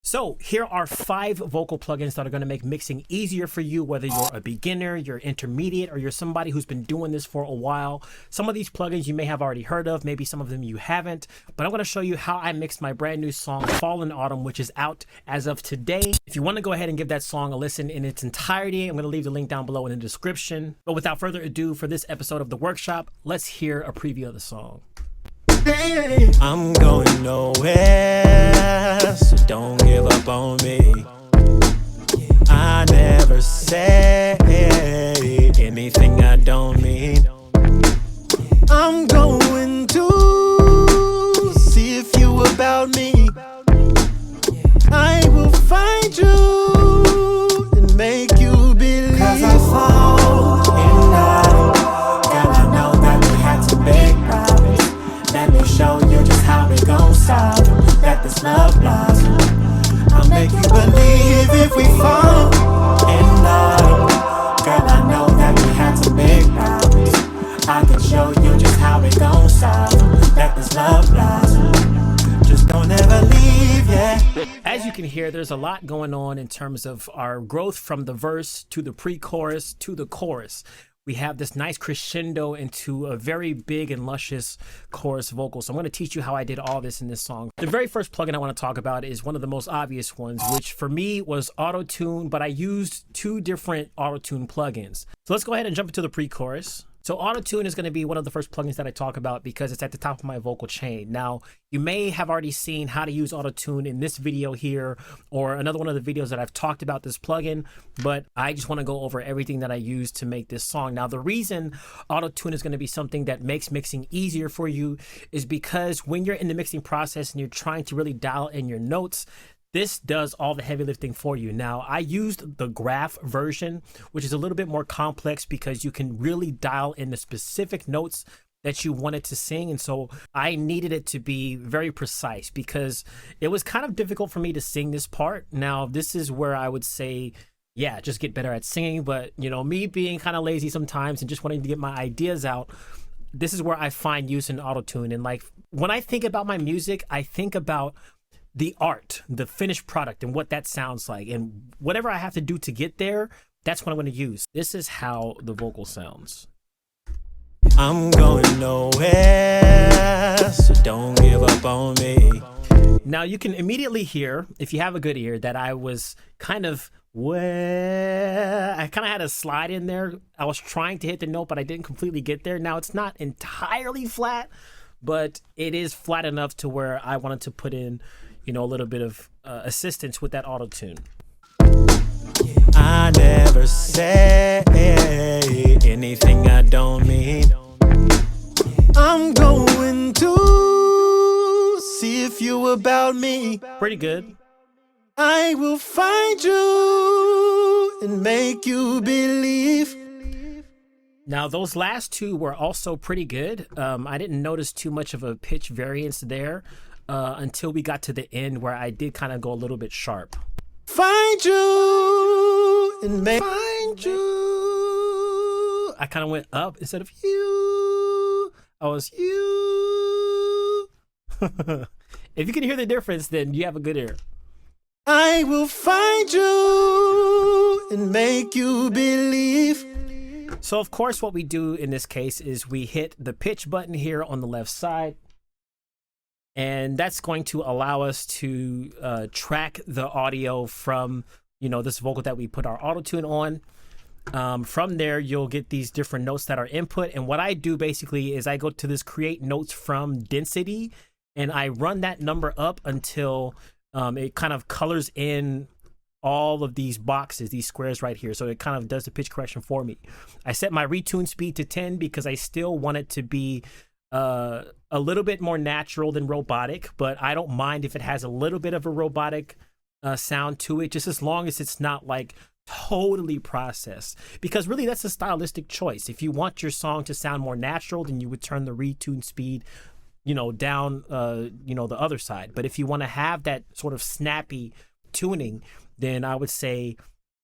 So here are 5 vocal plugins that are going to make mixing easier for you, whether you're a beginner, you're intermediate, or you're somebody who's been doing this for a while. Some of these plugins you may have already heard of, maybe some of them you haven't, but I'm going to show you how I mixed my brand new song, Fall in Autumn, which is out as of today. If you want to go ahead and give that song a listen in its entirety, I'm going to leave the link down below in the description. But without further ado, for this episode of The Workshop, let's hear a preview of the song. I'm going nowhere, so don't give up on me. I never say anything I don't mean. I'm going to see if you about me. I will find you and make you believe. 'Cause I fall in love, girl, I know that we had to make promise. Let me show you just how we gon' solve. Let this love blossom. I'll make you believe if we fall in love. Girl, I know that we had to make promise. I can show you just how we gon' solve. Let this love blossom. Just don't ever leave, yeah. As you can hear, there's a lot going on in terms of our growth from the verse to the pre-chorus to the chorus. We have this nice crescendo into a very big and luscious chorus vocal. So I'm going to teach you how I did all this in this song. The very first plugin I want to talk about is one of the most obvious ones, which for me was Auto-Tune, but I used 2 different Auto-Tune plugins. So let's go ahead and jump into the pre-chorus. So Auto-Tune is going to be one of the first plugins that I talk about because it's at the top of my vocal chain. Now, you may have already seen how to use Auto-Tune in this video here or another one of the videos that I've talked about this plugin, but I just want to go over everything that I used to make this song. Now, the reason Auto-Tune is going to be something that makes mixing easier for you is because when you're in the mixing process and you're trying to really dial in your notes, this does all the heavy lifting for you. Now, I used the graph version, which is a little bit more complex because you can really dial in the specific notes that you wanted to sing. And so I needed it to be very precise because it was kind of difficult for me to sing this part. Now, this is where I would say, yeah, just get better at singing. But, you know, me being kind of lazy sometimes and just wanting to get my ideas out, this is where I find use in Auto-Tune. And like, when I think about my music, I think about the art, the finished product, and what that sounds like. And whatever I have to do to get there, that's what I'm going to use. This is how the vocal sounds. I'm going nowhere, so don't give up on me. Now you can immediately hear, if you have a good ear, that I was kind of I kind of had a slide in there. I was trying to hit the note, but I didn't completely get there. Now it's not entirely flat, but it is flat enough to where I wanted to put in, you know, a little bit of assistance with that Auto-Tune. I never say anything I don't mean. I'm going to see if you about me. Pretty good. I will find you and make you believe. Now, those last 2 were also pretty good. I didn't notice too much of a pitch variance there until we got to the end where I did kind of go a little bit sharp. Find you and find you. I kind of went up instead of you. I was you. If you can hear the difference, then you have a good ear. I will find you and make you believe. So, of course, what we do in this case is we hit the pitch button here on the left side. And that's going to allow us to track the audio from, you know, this vocal that we put our Auto-Tune on. From there, you'll get these different notes that are input. And what I do basically is I go to this create notes from density and I run that number up until it kind of colors in all of these boxes, these squares right here. So it kind of does the pitch correction for me. I set my retune speed to 10 because I still want it to be a little bit more natural than robotic, but I don't mind if it has a little bit of a robotic sound to it, just as long as it's not like totally processed, because really that's a stylistic choice. If you want your song to sound more natural, then you would turn the retune speed, you know, down, you know, the other side. But if you want to have that sort of snappy tuning, then I would say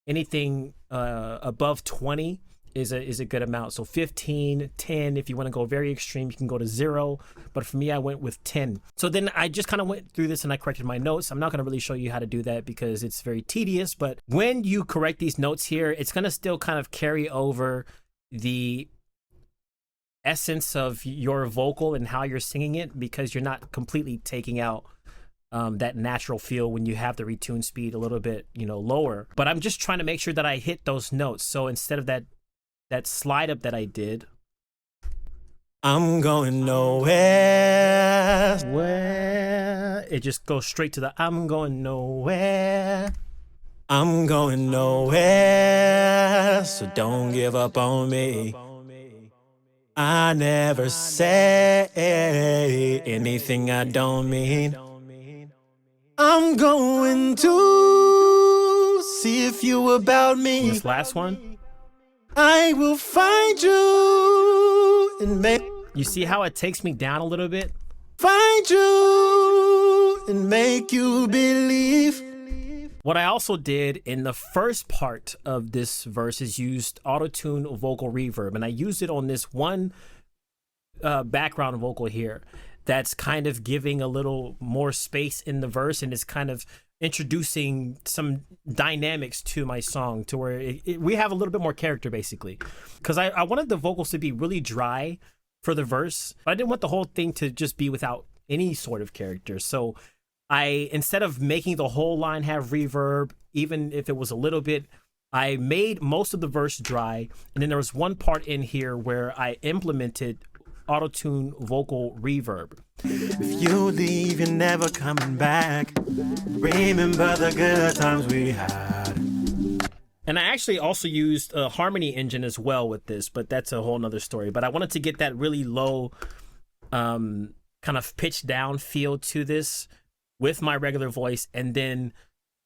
anything above 20 is a good amount. So 15, 10, if you want to go very extreme, you can go to 0. But for me, I went with 10. So then I just kind of went through this and I corrected my notes. I'm not going to really show you how to do that because it's very tedious. But when you correct these notes here, it's going to still kind of carry over the essence of your vocal and how you're singing it, because you're not completely taking out that natural feel when you have the retune speed a little bit, lower. But I'm just trying to make sure that I hit those notes. So instead of that slide up that I did, I'm going nowhere. Where it just goes straight to the I'm going nowhere. I'm going nowhere, so don't give up on me. I never say anything I don't mean. I'm going to see if you about me. This last one, I will find you and make you see how it takes me down a little bit? find you and make you believe. What I also did in the first part of this verse is used auto-tune vocal reverb, and I used it on this one background vocal here that's kind of giving a little more space in the verse, and it's kind of introducing some dynamics to my song to where we have a little bit more character, basically, because I wanted the vocals to be really dry for the verse, but I didn't want the whole thing to just be without any sort of character. So instead of making the whole line have reverb, even if it was a little bit, I made most of the verse dry, and then there was one part in here where I implemented auto-tune vocal reverb. If you leave, you're never coming back. Remember the good times we had. And I actually also used a harmony engine as well with this, but that's a whole nother story. But I wanted to get that really low kind of pitch down feel to this with my regular voice, and then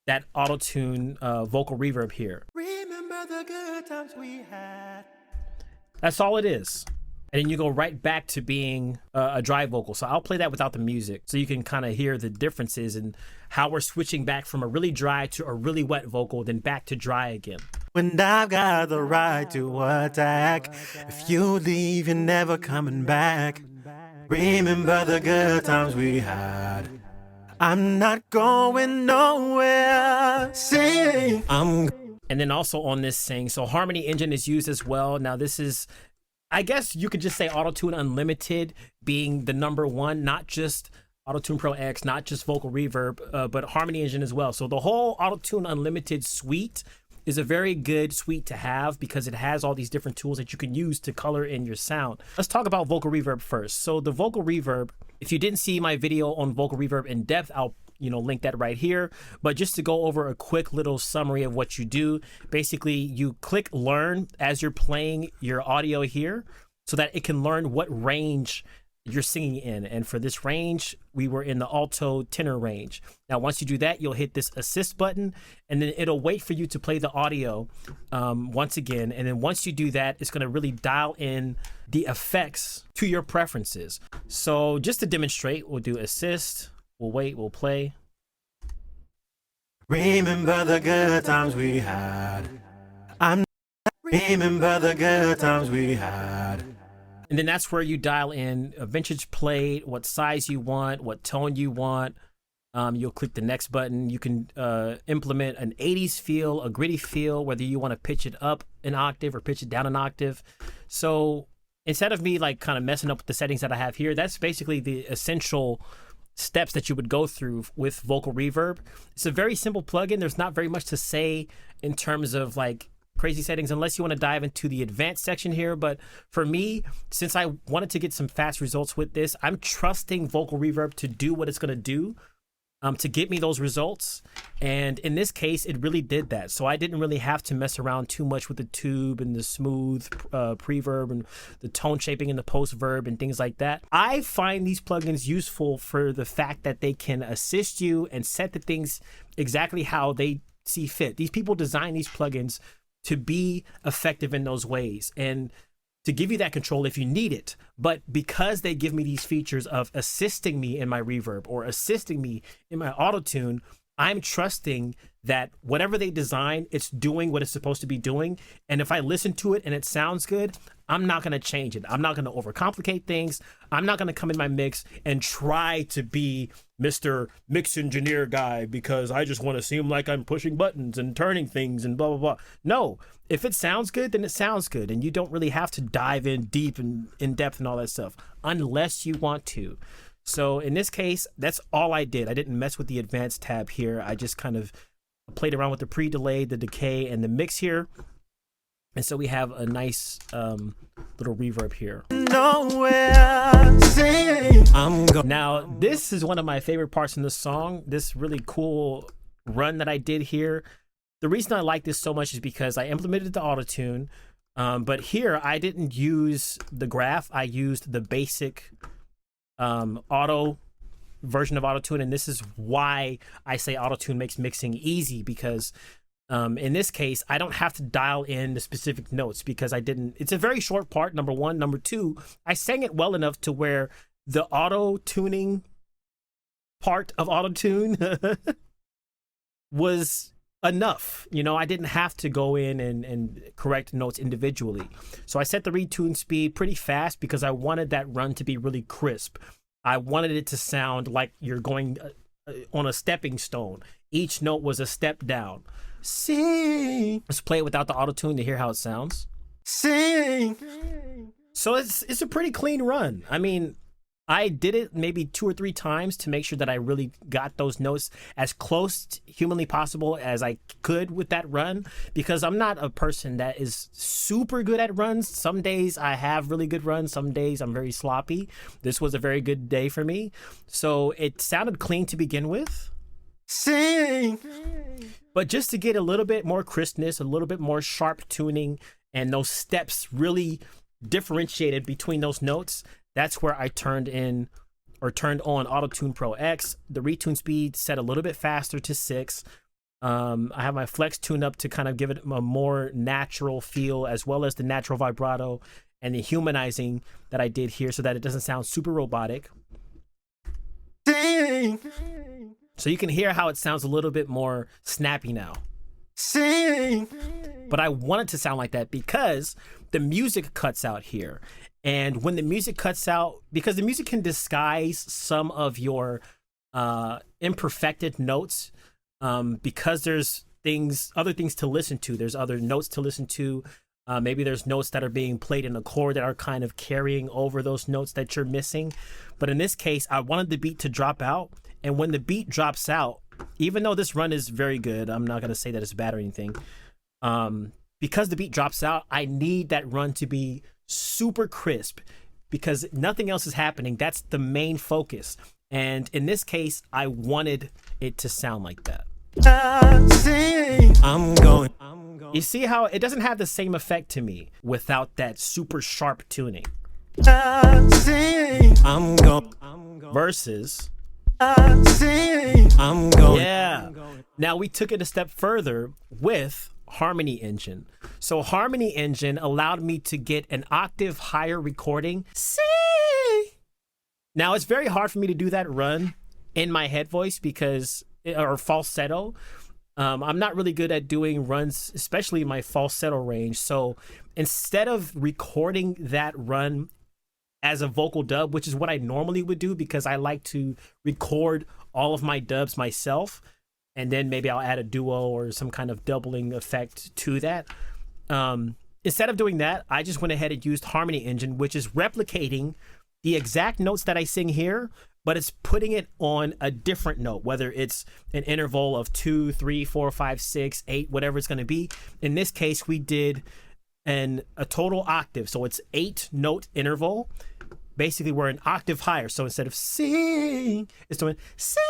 that auto-tune vocal reverb here. Remember the good times we had. That's all it is. And then you go right back to being a dry vocal. So I'll play that without the music so you can kind of hear the differences and how we're switching back from a really dry to a really wet vocal, then back to dry again. When I've got the right to attack, if you leave, you're never coming back. Remember the good times we had. I'm not going nowhere. Sing. And then also on this sing, so harmony engine is used as well. Now this is, I guess you could just say Auto-Tune Unlimited being the #1, not just Auto-Tune Pro X, not just vocal reverb, but harmony engine as well. So the whole Auto-Tune Unlimited suite is a very good suite to have because it has all these different tools that you can use to color in your sound. Let's talk about vocal reverb first. So the vocal reverb, if you didn't see my video on vocal reverb in depth, I'll link that right here. But just to go over a quick little summary of what you do, basically you click learn as you're playing your audio here so that it can learn what range you're singing in. And for this range, we were in the alto tenor range. Now, once you do that, you'll hit this assist button, and then it'll wait for you to play the audio once again. And then once you do that, it's going to really dial in the effects to your preferences. So just to demonstrate, we'll do assist, we'll wait, we'll play. Remember the good times we had. Remember the good times we had. And then that's where you dial in a vintage plate, what size you want, what tone you want. You'll click the next button. You can implement an 80s feel, a gritty feel, whether you want to pitch it up an octave or pitch it down an octave. So instead of me like kind of messing up with the settings that I have here, that's basically the essential steps that you would go through with vocal reverb. It's a very simple plugin. There's not very much to say in terms of like crazy settings unless you want to dive into the advanced section here. But for me, since I wanted to get some fast results with this, I'm trusting vocal reverb to do what it's going to do to get me those results. And in this case, it really did that. So I didn't really have to mess around too much with the tube and the smooth preverb and the tone shaping and the post verb and things like that. I find these plugins useful for the fact that they can assist you and set the things exactly how they see fit. These people design these plugins to be effective in those ways and to give you that control if you need it. But because they give me these features of assisting me in my reverb or assisting me in my auto-tune, I'm trusting that whatever they design, it's doing what it's supposed to be doing. And if I listen to it and it sounds good, I'm not going to change it. I'm not going to overcomplicate things. I'm not going to come in my mix and try to be Mr. Mix Engineer guy because I just want to seem like I'm pushing buttons and turning things and blah, blah, blah. No, if it sounds good, then it sounds good. And you don't really have to dive in deep and in depth and all that stuff unless you want to. So in this case, that's all I did. I didn't mess with the advanced tab here. I just kind of played around with the pre-delay, the decay, and the mix here. And so we have a nice little reverb here. Now, this is one of my favorite parts in the song, this really cool run that I did here. The reason I like this so much is because I implemented the auto-tune, but here I didn't use the graph. I used the basic auto version of auto-tune, and this is why I say auto-tune makes mixing easy, because in this case I don't have to dial in the specific notes because I didn't. It's a very short part, number one. Number two, I sang it well enough to where the auto-tuning part of auto-tune was enough. You know, I didn't have to go in and correct notes individually. So I set the retune speed pretty fast because I wanted that run to be really crisp. I wanted it to sound like you're going on a stepping stone. Each note was a step down. Sing. Let's play it without the auto-tune to hear how it sounds. Sing. So it's a pretty clean run. I mean, I did it maybe 2 or 3 times to make sure that I really got those notes as close to humanly possible as I could with that run, because I'm not a person that is super good at runs. Some days I have really good runs. Some days I'm very sloppy. This was a very good day for me. So it sounded clean to begin with. Sing. But just to get a little bit more crispness, a little bit more sharp tuning, and those steps really differentiated between those notes, that's where I turned on Auto-Tune Pro X. The retune speed set a little bit faster to 6. I have my flex tuned up to kind of give it a more natural feel, as well as the natural vibrato and the humanizing that I did here so that it doesn't sound super robotic. Sing. So you can hear how it sounds a little bit more snappy now. Sing. But I want it to sound like that because the music cuts out here. And when the music cuts out, because the music can disguise some of your imperfected notes, because there's other things to listen to. There's other notes to listen to. Maybe there's notes that are being played in a chord that are kind of carrying over those notes that you're missing. But in this case, I wanted the beat to drop out. And when the beat drops out, even though this run is very good, I'm not going to say that it's bad or anything. Because the beat drops out, I need that run to be super crisp because nothing else is happening. That's the main focus. And in this case, I wanted it to sound like that. You see how it doesn't have the same effect to me without that super sharp tuning. Versus yeah. Now we took it a step further with Harmony Engine. So Harmony Engine allowed me to get an octave higher recording. Now it's very hard for me to do that run in my head voice or falsetto. I'm not really good at doing runs, especially my falsetto range. So instead of recording that run as a vocal dub, which is what I normally would do because I like to record all of my dubs myself, and then maybe I'll add a duo or some kind of doubling effect to that. Instead of doing that, I just went ahead and used Harmony Engine, which is replicating the exact notes that I sing here, but it's putting it on a different note, whether it's an interval of 2, 3, 4, 5, 6, 8, whatever it's going to be. In this case, we did a total octave. So it's 8-note interval. Basically, we're an octave higher. So instead of sing, it's doing sing.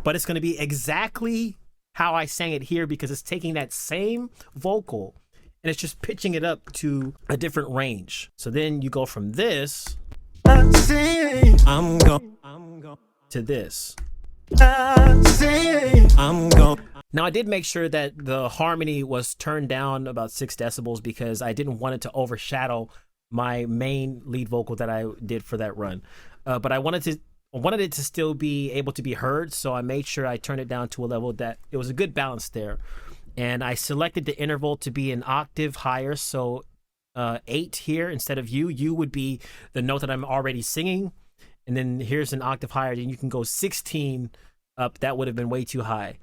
But it's going to be exactly how I sang it here because it's taking that same vocal and it's just pitching it up to a different range. So then you go from this to this. Now I did make sure that the harmony was turned down about 6 decibels because I didn't want it to overshadow my main lead vocal that I did for that run. But I wanted to I wanted it to still be able to be heard, so I made sure I turned it down to a level that it was a good balance there. And I selected the interval to be an octave higher, so 8 here instead of U. U would be the note that I'm already singing, and then here's an octave higher. Then you can go 16 up. That would have been way too high.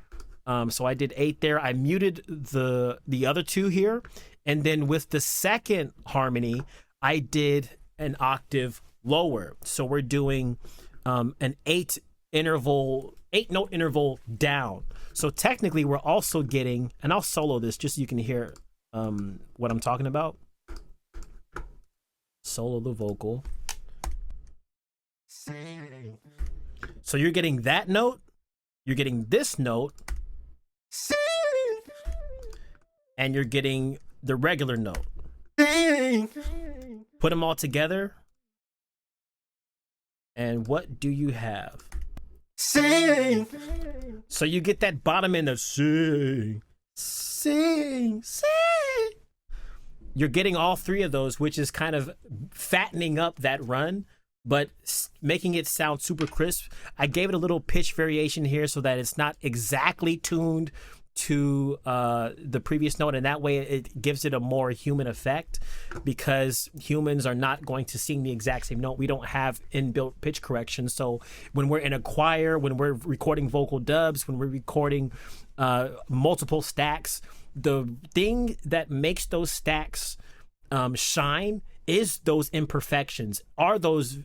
So I did 8 there. I muted the other 2 here, and then with the second harmony, I did an octave lower. So we're doing an 8 note interval down. So technically we're also getting, and I'll solo this just so you can hear what I'm talking about. Solo the vocal. So you're getting that note, you're getting this note, and you're getting the regular note. Put them all together, and what do you have? Sing. So you get that bottom end of sing, sing, sing. You're getting all 3 of those, which is kind of fattening up that run, but making it sound super crisp. I gave it a little pitch variation here so that it's not exactly tuned to the previous note, and that way it gives it a more human effect, because humans are not going to sing the exact same note. We don't have inbuilt pitch correction. So when we're in a choir, when we're recording vocal dubs, when we're recording multiple stacks, the thing that makes those stacks shine is those imperfections, are those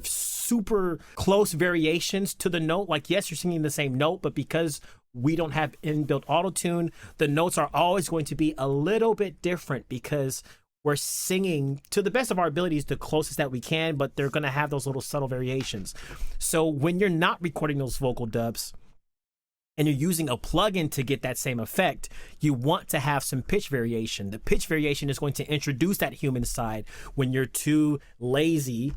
super close variations to the note. Like, yes, you're singing the same note, but because we don't have inbuilt auto-tune, the notes are always going to be a little bit different, because we're singing to the best of our abilities the closest that we can, but they're going to have those little subtle variations. So when you're not recording those vocal dubs and you're using a plugin to get that same effect, you want to have some pitch variation. The pitch variation is going to introduce that human side when you're too lazy,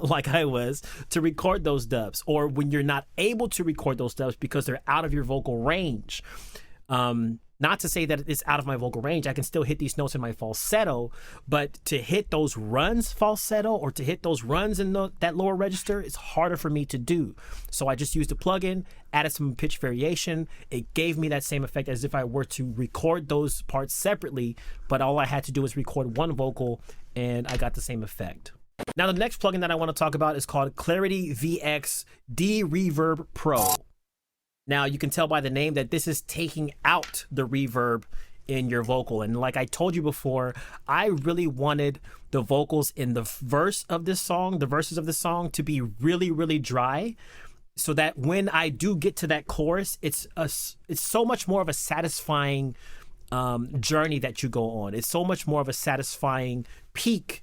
like I was, to record those dubs, or when you're not able to record those dubs because they're out of your vocal range. Not to say that it's out of my vocal range. I can still hit these notes in my falsetto, but to hit those runs falsetto, or to hit those runs in that lower register, it's harder for me to do. So I just used a plugin, added some pitch variation. It gave me that same effect as if I were to record those parts separately, but all I had to do was record one vocal and I got the same effect. Now the next plugin that I want to talk about is called Clarity Vx DeReverb Pro. Now you can tell by the name that this is taking out the reverb in your vocal. And like I told you before, I really wanted the vocals in the verses of this song to be really, really dry, so that when I do get to that chorus, it's so much more of a satisfying journey that you go on. It's so much more of a satisfying peak,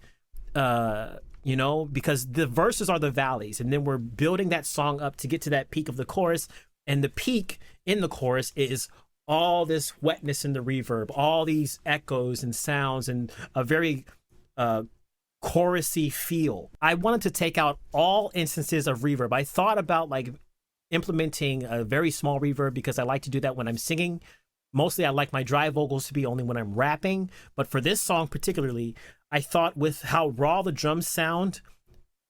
you know, because the verses are the valleys, and then we're building that song up to get to that peak of the chorus. And the peak in the chorus is all this wetness in the reverb, all these echoes and sounds, and a very chorusy feel. I wanted to take out all instances of reverb. I thought about like implementing a very small reverb, because I like to do that when I'm singing. Mostly I like my dry vocals to be only when I'm rapping. But for this song particularly, I thought with how raw the drums sound,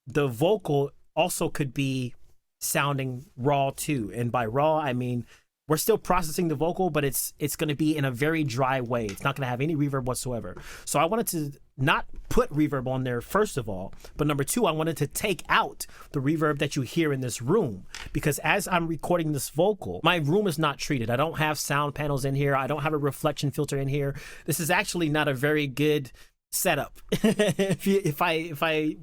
the vocal also could be sounding raw too. And by raw, I mean we're still processing the vocal, but it's going to be in a very dry way. It's not going to have any reverb whatsoever. So I wanted to not put reverb on there, first of all, but number two, I wanted to take out the reverb that you hear in this room, because as I'm recording this vocal, my room is not treated. I don't have sound panels in here. I don't have a reflection filter in here. This is actually not a very good setup if I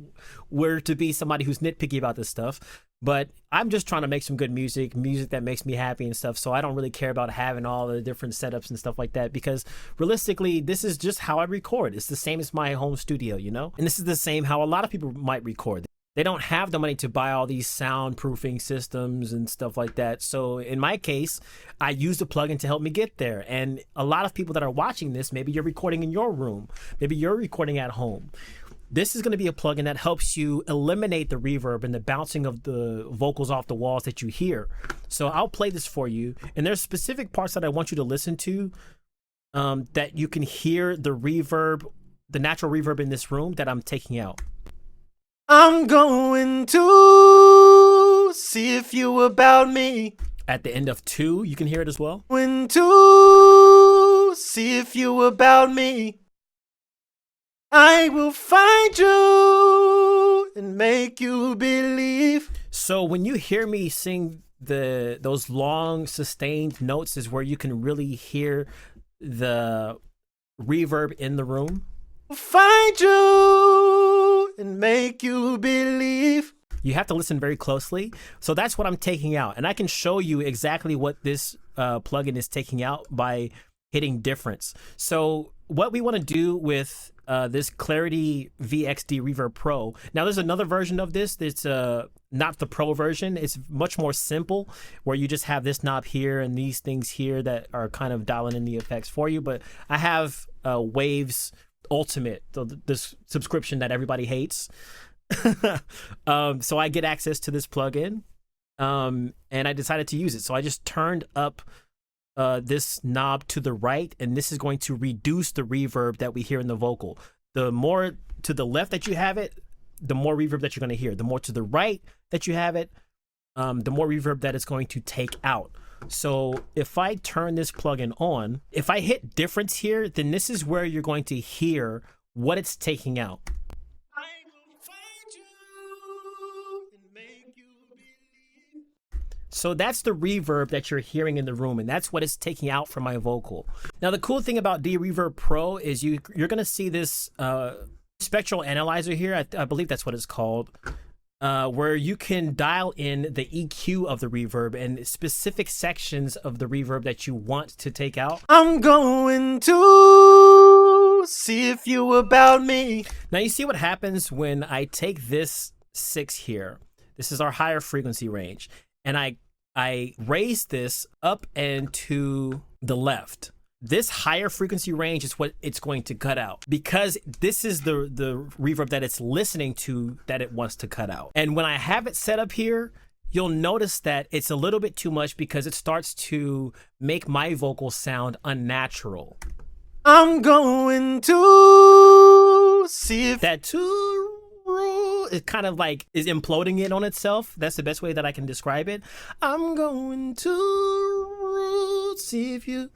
were to be somebody who's nitpicky about this stuff. But I'm just trying to make some good music that makes me happy and stuff. So I don't really care about having all the different setups and stuff like that, because realistically, this is just how I record. It's the same as my home studio, you know? And this is the same how a lot of people might record. They don't have the money to buy all these soundproofing systems and stuff like that. So in my case, I used a plugin to help me get there. And a lot of people that are watching this, maybe you're recording in your room, maybe you're recording at home. This is going to be a plugin that helps you eliminate the reverb and the bouncing of the vocals off the walls that you hear. So I'll play this for you. And there's specific parts that I want you to listen to that you can hear the reverb, the natural reverb in this room that I'm taking out. I'm going to see if you about me. At the end of 2, you can hear it as well. When 2, see if you about me. I will find you and make you believe. So when you hear me sing those long sustained notes is where you can really hear the reverb in the room. Find you and make you believe. You have to listen very closely. So that's what I'm taking out. And I can show you exactly what this plugin is taking out by hitting difference. So what we want to do with this Clarity Vx DeReverb Pro. Now there's another version of this that's not the Pro version. It's much more simple where you just have this knob here and these things here that are kind of dialing in the effects for you. But I have Waves Ultimate, this subscription that everybody hates. So I get access to this plugin and I decided to use it. So I just turned up this knob to the right, and this is going to reduce the reverb that we hear in the vocal. The more to the left that you have it, the more reverb that you're going to hear. The more to the right that you have it, the more reverb that it's going to take out. So if I turn this plugin on, if I hit difference here, then this is where you're going to hear what it's taking out. So that's the reverb that you're hearing in the room, and that's what it's taking out from my vocal. Now, the cool thing about DeReverb Pro is you're going to see this spectral analyzer here. I believe that's what it's called, where you can dial in the EQ of the reverb and specific sections of the reverb that you want to take out. I'm going to see if you about me. Now, you see what happens when I take this 6 here. This is our higher frequency range. And I raise this up and to the left. This higher frequency range is what it's going to cut out because this is the reverb that it's listening to that it wants to cut out. And when I have it set up here, you'll notice that it's a little bit too much because it starts to make my vocal sound unnatural. I'm going to see if that it kind of like is imploding it on itself. That's the best way that I can describe it. I'm going to see if you.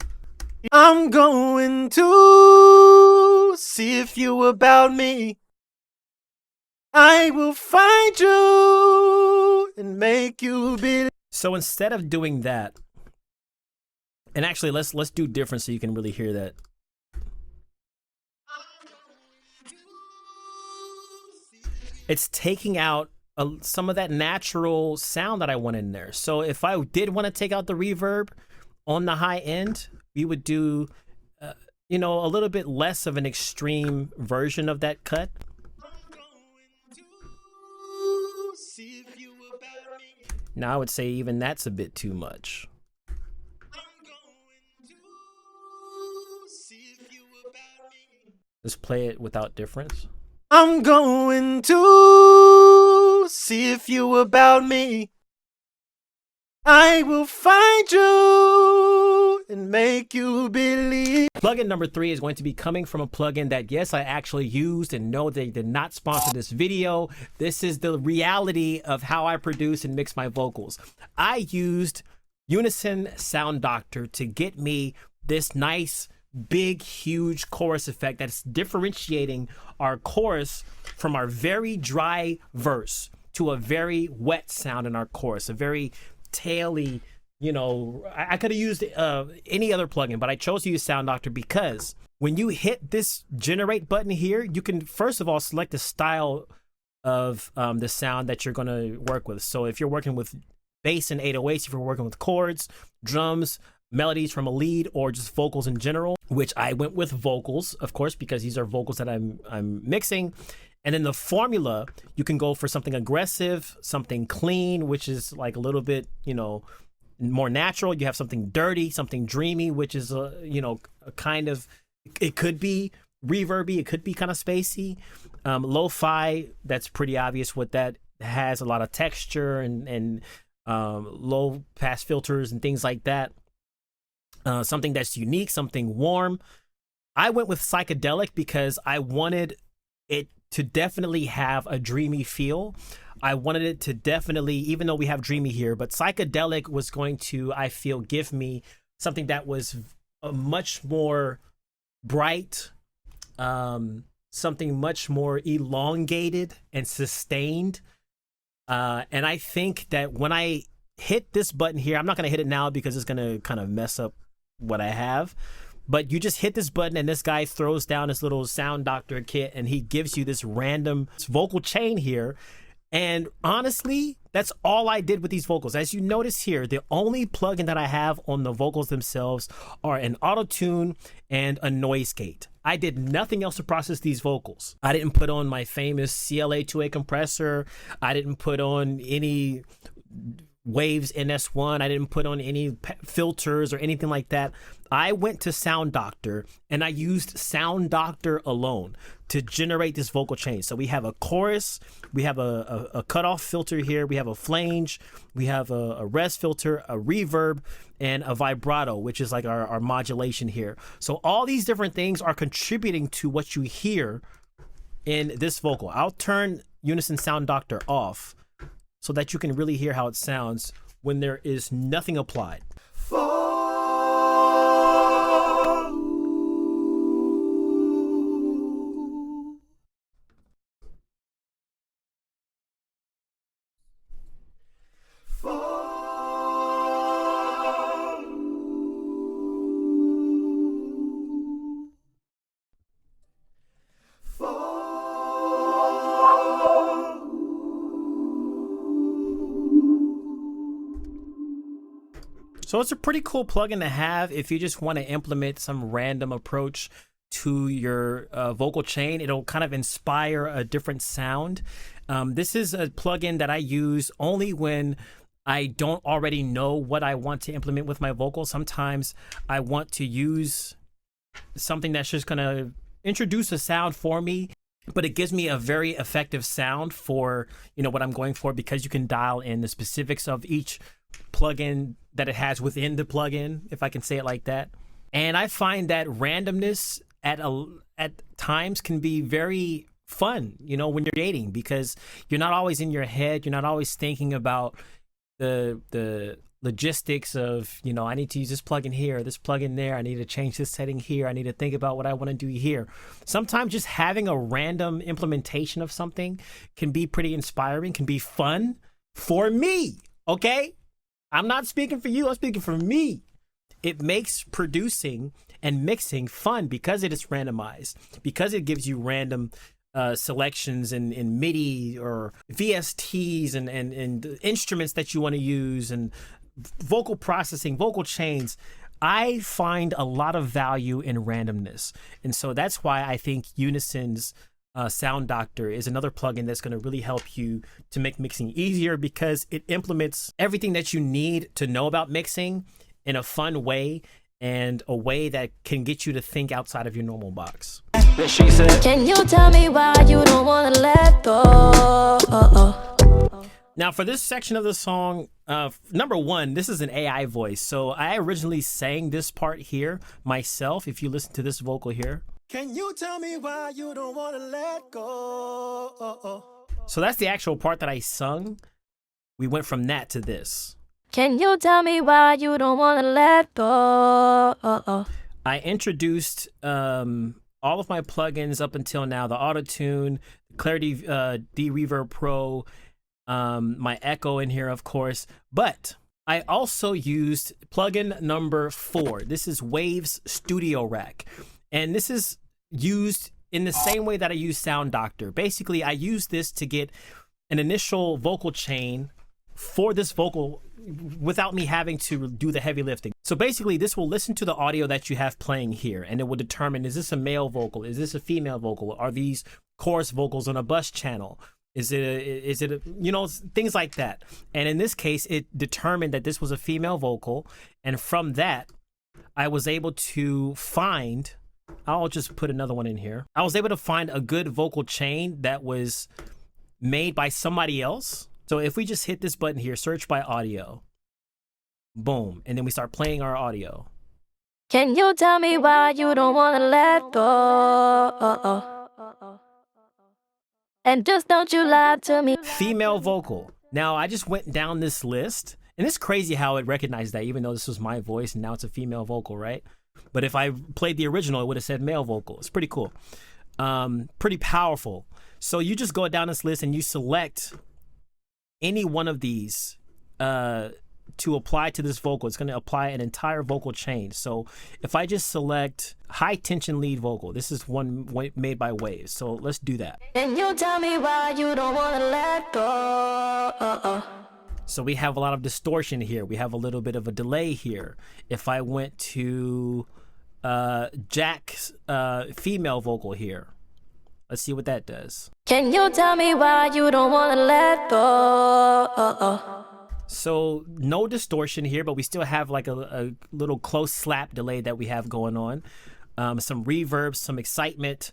I'm going to see if you about me. I will find you and make you believe. So instead of doing that, and actually let's do different so you can really hear that. It's taking out some of that natural sound that I want in there. So if I did want to take out the reverb on the high end, we would do, you know, a little bit less of an extreme version of that cut. Now I would say even that's a bit too much. Let's play it without difference. I'm going to see if you about me. I will find you and make you believe. Plugin number 3 is going to be coming from a plugin that, yes, I actually used, and no, they did not sponsor this video. This is the reality of how I produce and mix my vocals. I used Unison Sound Doctor to get me this nice, big, huge chorus effect that's differentiating our chorus from our very dry verse to a very wet sound in our chorus, a very taily, you know, I could have used any other plugin, but I chose to use Sound Doctor because when you hit this generate button here, you can first of all select the style of the sound that you're going to work with. So if you're working with bass and 808s, if you're working with chords, drums, melodies from a lead, or just vocals in general, which I went with vocals, of course, because these are vocals that I'm mixing. And then the formula, you can go for something aggressive, something clean, which is like a little bit, you know, more natural. You have something dirty, something dreamy, which is, you know, a kind of, it could be reverby, it could be kind of spacey. Lo-fi, that's pretty obvious what that has, a lot of texture and low pass filters and things like that. Something that's unique, something warm. I went with psychedelic because I wanted it to definitely have a dreamy feel. I wanted it to definitely, even though we have dreamy here, but psychedelic was going to, I feel, give me something that was a much more bright, something much more elongated and sustained. And I think that when I hit this button here, I'm not going to hit it now because it's going to kind of mess up what I have. But you just hit this button and this guy throws down his little Sound Doctor kit and he gives you this random vocal chain here. And honestly, that's all I did with these vocals. As you notice here, the only plugin that I have on the vocals themselves are an auto-tune and a noise gate. I did nothing else to process these vocals. I didn't put on my famous CLA2A compressor. I didn't put on any Waves NS1. I didn't put on any filters or anything like that. I went to Sound Doctor and I used Sound Doctor alone to generate this vocal chain. So we have a chorus, we have a cutoff filter here, we have a flange, we have a res filter, a reverb, and a vibrato, which is like our modulation here. So all these different things are contributing to what you hear in this vocal. I'll turn Unison Sound Doctor off so that you can really hear how it sounds when there is nothing applied. So it's a pretty cool plugin to have if you just want to implement some random approach to your vocal chain. It'll kind of inspire a different sound. This is a plugin that I use only when I don't already know what I want to implement with my vocal. Sometimes I want to use something that's just going to introduce a sound for me, but it gives me a very effective sound for, you know, what I'm going for, because you can dial in the specifics of each plugin that it has within the plugin, if I can say it like that. And I find that randomness at times can be very fun, you know, when you're dating, because you're not always in your head. You're not always thinking about the logistics of, you know, I need to use this plugin here, this plugin there. I need to change this setting here. I need to think about what I want to do here. Sometimes just having a random implementation of something can be pretty inspiring, can be fun for me. Okay? I'm not speaking for you. I'm speaking for me. It makes producing and mixing fun because it is randomized, because it gives you random selections in MIDI or VSTs and instruments that you want to use and vocal processing, vocal chains. I find a lot of value in randomness. And so that's why I think Unison's Sound Doctor is another plugin that's going to really help you to make mixing easier, because it implements everything that you need to know about mixing in a fun way, and a way that can get you to think outside of your normal box. She said, can you tell me why you don't want to let go? Now for this section of the song, number one, this is an AI voice. So I originally sang this part here myself. If you listen to this vocal here. can you tell me why you don't want to let go? So that's the actual part that I sung. We went from that to this. Can you tell me why you don't want to let go? I introduced all of my plugins up until now, the Auto-Tune, Clarity DeReverb Pro, my Echo in here, of course. But I also used plugin number 4. This is Waves Studio Rack. And this is used in the same way that I use Sound Doctor. Basically, I use this to get an initial vocal chain for this vocal without me having to do the heavy lifting. So basically, this will listen to the audio that you have playing here, and it will determine, is this a male vocal? Is this a female vocal? Are these chorus vocals on a bus channel? Is it a, you know, things like that. And in this case, it determined that this was a female vocal. And from that, I was able to find, I'll just put another one in here. I was able to find a good vocal chain that was made by somebody else. So if we just hit this button here, search by audio, boom, and then we start playing our audio. Can you tell me why you don't want to let go? And just don't you lie to me. Female vocal. Now, I just went down this list, and it's crazy how it recognized that, even though this was my voice and now it's a female vocal, right? But if I played the original, it would have said male vocal. It's pretty cool. Pretty powerful. So you just go down this list and you select any one of these to apply to this vocal. It's going to apply an entire vocal chain. So if I just select high tension lead vocal, this is one made by Waves. So let's do that. And you tell me why you don't want to let go. So we have a lot of distortion here. We have a little bit of a delay here. If I went to Jack's female vocal here, let's see what that does. Can you tell me why you don't want to let go? So no distortion here, but we still have like a little close slap delay that we have going on. Some reverb, some excitement,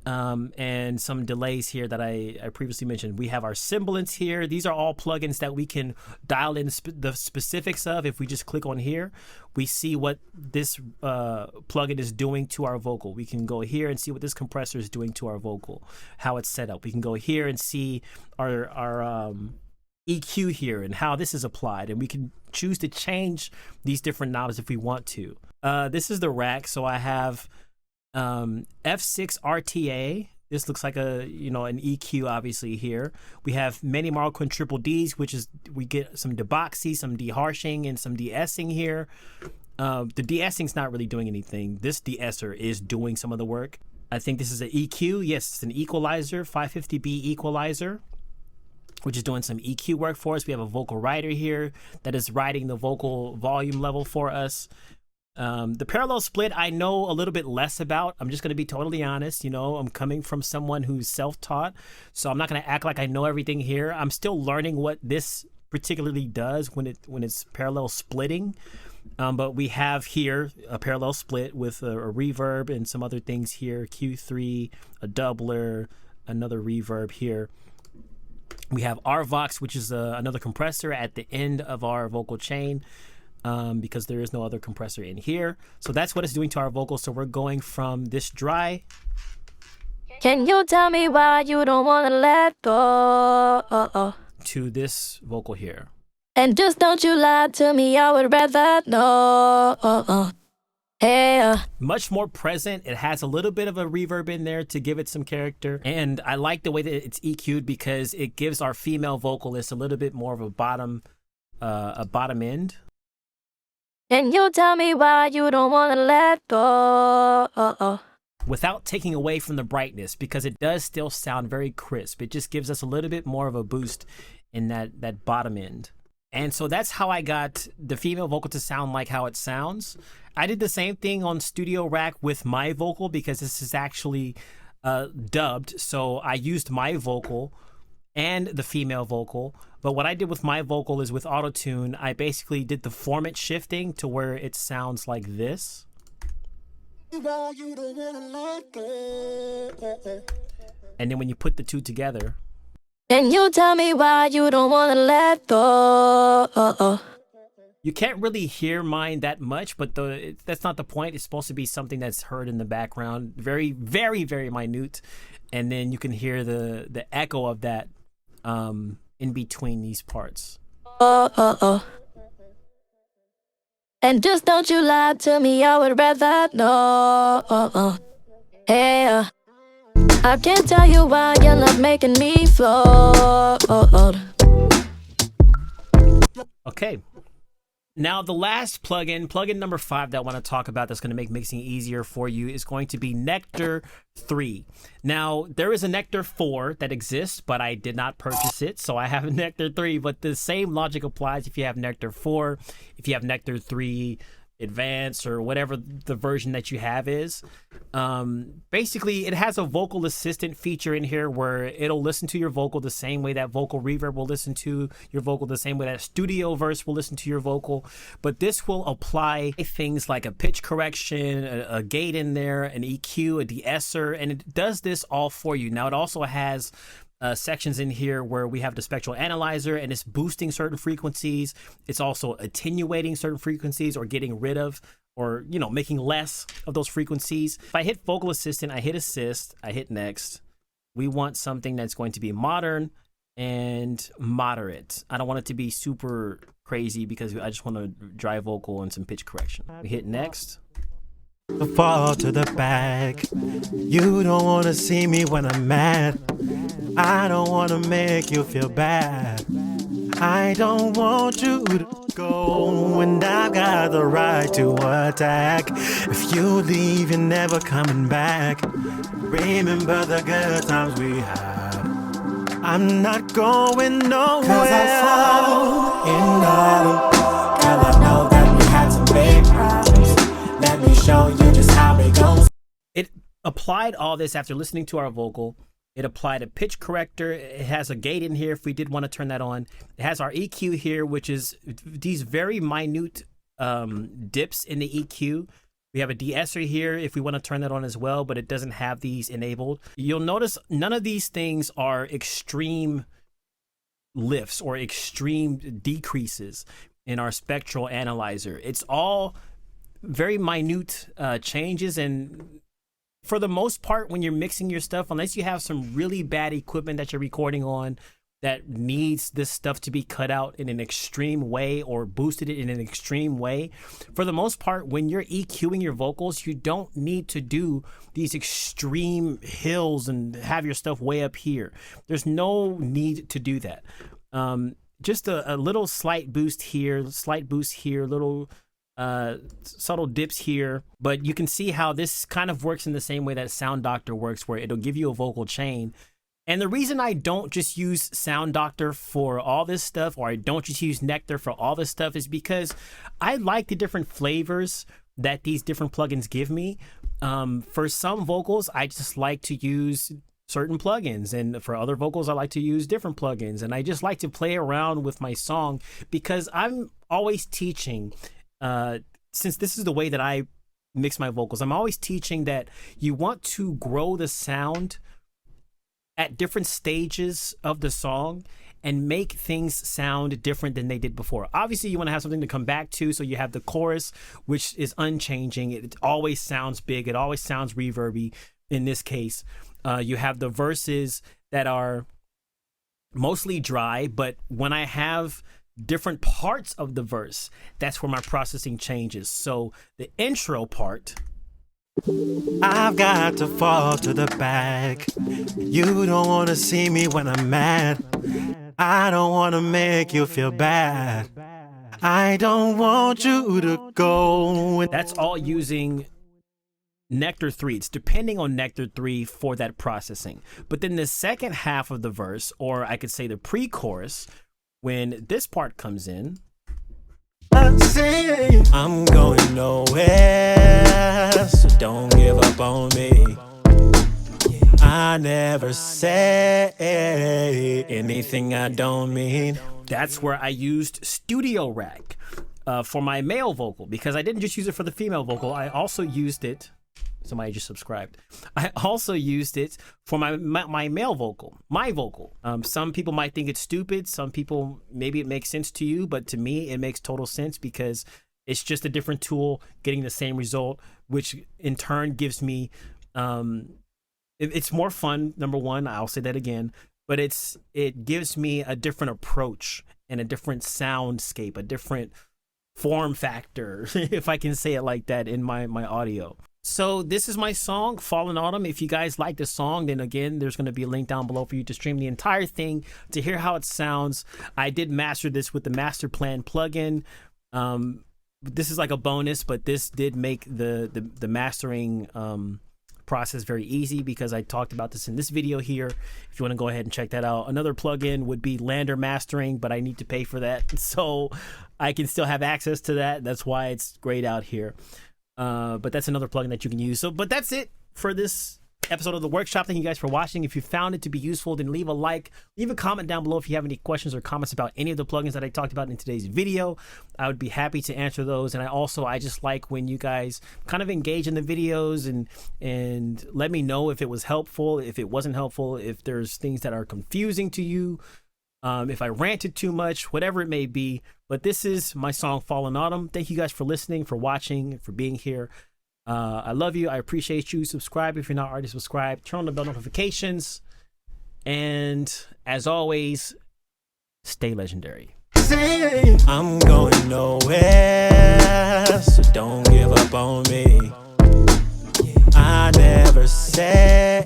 and some delays here that I previously mentioned. We have our semblance here. These are all plugins that we can dial in the specifics of. If we just click on here, we see what this plugin is doing to our vocal. We can go here and see what this compressor is doing to our vocal, how it's set up. We can go here and see our EQ here and how this is applied, and we can choose to change these different knobs if we want to. This is the rack, so I have F6 RTA. This looks like an EQ obviously here. We have many Marl triple Ds, which is we get some deboxy, some deharshing, and some de-essing here. The de-essing's not really doing anything. This de-esser is doing some of the work. I think this is an EQ. Yes, it's an equalizer, 550B equalizer, which is doing some EQ work for us. We have a vocal writer here that is writing the vocal volume level for us. The parallel split I know a little bit less about. I'm just going to be totally honest. I'm coming from someone who's self-taught, so I'm not going to act like I know everything here. I'm still learning what this particularly does when it's parallel splitting. But we have here a parallel split with a reverb and some other things here, Q3, a doubler, another reverb here. We have RVox, which is another compressor at the end of our vocal chain, because there is no other compressor in here. So that's what it's doing to our vocals. So we're going from this dry. Can you tell me why you don't want to let go? To this vocal here. And just don't you lie to me, I would rather know. Hey, much more present. It has a little bit of a reverb in there to give it some character, and I like the way that it's EQ'd because it gives our female vocalist a little bit more of a bottom end. Can you tell me why you don't want to let go? Without taking away from the brightness, because it does still sound very crisp. It just gives us a little bit more of a boost in that bottom end. And so that's how I got the female vocal to sound like how it sounds. I did the same thing on Studio Rack with my vocal because this is actually dubbed. So I used my vocal and the female vocal. But what I did with my vocal is with auto-tune, I basically did the format shifting to where it sounds like this. And then when you put the two together, can you tell me why you don't want to let go? You can't really hear mine that much, but that's not the point. It's supposed to be something that's heard in the background, very, very, very minute, and then you can hear the echo of that in between these parts. And just don't you lie to me, I would rather know. Hey, I can't tell you why you're not making me float. Okay. Now the last plugin number 5 that I want to talk about that's going to make mixing easier for you is going to be Nectar 3. Now there is a Nectar 4 that exists, but I did not purchase it, so I have a Nectar 3, but the same logic applies if you have Nectar 4, if you have Nectar 3 Advanced or whatever the version that you have is. Basically it has a vocal assistant feature in here where it'll listen to your vocal the same way that vocal reverb will listen to your vocal, the same way that studio verse will listen to your vocal, but this will apply things like a pitch correction, a gate in there, an EQ, a de-esser, and it does this all for you. Now it also has sections in here where we have the spectral analyzer, and it's boosting certain frequencies. It's also attenuating certain frequencies or getting rid of, or making less of those frequencies. If I hit vocal assistant, I hit assist, I hit next, We want something that's going to be modern and moderate. I don't want it to be super crazy because I just want a dry vocal and some pitch correction. We hit next. Fall to the back. You don't want to see me when I'm mad. I don't want to make you feel bad. I don't want you to go, and I've got the right to attack. If you leave, you're never coming back. Remember the good times we had. I'm not going nowhere. 'Cause I fall in love. Girl, I know that we had some big problems. Let me show you just how it goes. It applied all this after listening to our vocal. It applied a pitch corrector. It has a gate in here if we did want to turn that on. It has our EQ here, which is these very minute dips in the EQ. We have a de-esser here if we want to turn that on as well, but it doesn't have these enabled. You'll notice none of these things are extreme lifts or extreme decreases in our spectral analyzer. It's all very minute changes, and for the most part, when you're mixing your stuff, unless you have some really bad equipment that you're recording on that needs this stuff to be cut out in an extreme way or boosted it in an extreme way, for the most part, when you're EQing your vocals, you don't need to do these extreme hills and have your stuff way up here. There's no need to do that. Just a little slight boost here, little subtle dips here, but you can see how this kind of works in the same way that Sound Doctor works, where it'll give you a vocal chain. And the reason I don't just use Sound Doctor for all this stuff, or I don't just use Nectar for all this stuff, is because I like the different flavors that these different plugins give me. For some vocals, I just like to use certain plugins, and for other vocals, I like to use different plugins, and I just like to play around with my song because I'm always teaching. Since this is the way that I mix my vocals, I'm always teaching that you want to grow the sound at different stages of the song and make things sound different than they did before. Obviously, you want to have something to come back to, so you have the chorus, which is unchanging. It always sounds big. It always sounds reverby in this case. You have the verses that are mostly dry, but when I have different parts of the verse, that's where my processing changes. So the intro part, I've got to fall to the back. You don't want to see me when I'm mad. I don't want to make you feel bad. I don't want you to go. That's all using Nectar 3. It's depending on Nectar 3 for that processing. But then the second half of the verse, or I could say the pre-chorus, when this part comes in, I'm going nowhere, so don't give up on me. I never say anything I don't mean. That's where I used Studio Rack for my male vocal, because I didn't just use it for the female vocal. I also used it. Somebody just subscribed. I also used it for my male vocal, my vocal. Some people might think it's stupid. Some people, maybe it makes sense to you, but to me, it makes total sense because it's just a different tool getting the same result, which in turn gives me, it's more fun. Number one, I'll say that again, but it gives me a different approach and a different soundscape, a different form factor, if I can say it like that, in my audio. So this is my song, Fallen Autumn. If you guys like the song, then again, there's going to be a link down below for you to stream the entire thing to hear how it sounds. I did master this with the Master Plan plugin. This is like a bonus, but this did make the mastering process very easy because I talked about this in this video here. If you want to go ahead and check that out. Another plugin would be Lander Mastering, but I need to pay for that. So I can still have access to that. That's why it's grayed out here. But that's another plugin that you can use. So, but that's it for this episode of the workshop. Thank you guys for watching. If you found it to be useful, then leave a like, leave a comment down below if you have any questions or comments about any of the plugins that I talked about in today's video. I would be happy to answer those. And I just like when you guys kind of engage in the videos and let me know if it was helpful, if it wasn't helpful, if there's things that are confusing to you, if I ranted too much, whatever it may be. But this is my song, Fallen Autumn. Thank you guys for listening, for watching, for being here. I love you. I appreciate you. Subscribe if you're not already subscribed. Turn on the bell notifications. And as always, stay legendary. I'm going nowhere, so don't give up on me. I never say